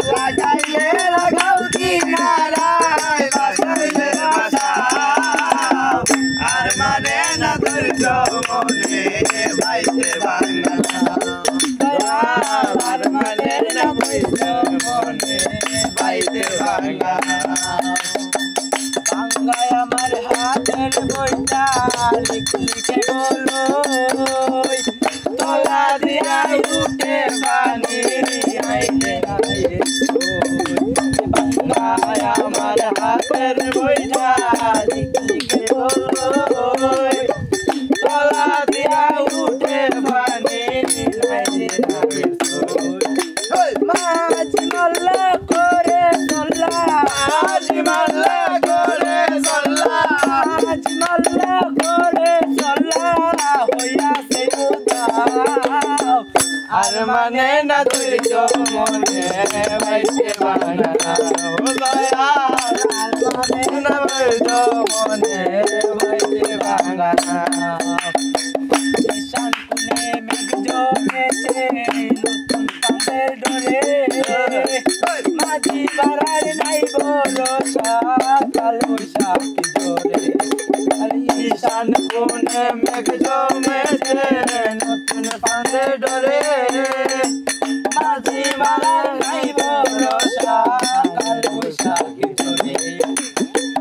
লাগাইলে লাগাও কিনারায় বাসাইলে বাসাও আর মানে না ধৈর্য মনে বাইতে ভাঙা আর মানে না ধৈর্য মনে বাইতে ভাঙা ভাঙ্গায় আমার হাতের বইটা লিখে বলো তলা দিয়া উঠে পানি আইলে ভাঙ্গায় আমার হাতের বইটা লিখে বলো তলা দিয়া উঠে পানি আইলে মাঝি মাল্লা করে চল্লা মাঝি মাল্লা করে চল্লা মাঝি মাল্লা করে চল্লা হইয়াছে উদাও আর মানে না ধৈর্য মনে বাইতে ভাঙা দয়াল আর মানে না ধৈর্য মনে বাইতে ভাঙা ঈশান কোণে মেঘ জমেছে নতুন পানের ডরে মাঝি বাড়ার নাই ভরসা কাল বৈশাখী জোরে ঈশান কোণে মেঘ জমেছে নতুন পানের ডরে মাঝি বাড়ার নাই ভরসা কাল বৈশাখী জোরে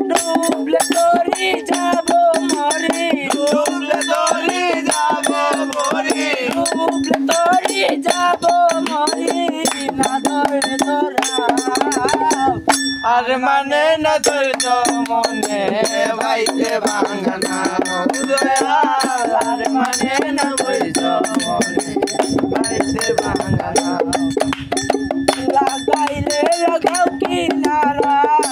ডুবলে তরি যাব মরি ডুবলে তরি যাব মরি ডুবলে তরি যাব মরি না ধরে ধরা আর মানে না ধৈর্য মনে বাইতে ভাঙানা দয়াল আর মানে না ধৈর্য মনে বাইতে ভাঙানা লাগাইলে লাগাও কিনারায়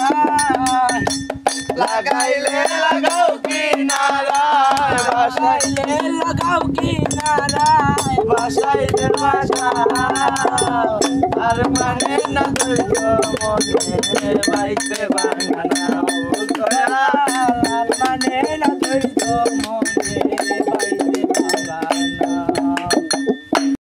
লাগাইলে লাগাও কিনারায় বাসাইলে লাগাও কিনারায় বাসাইলে বাসাও আর মানে না ধৈর্য মনে বাইতে ভাঙানা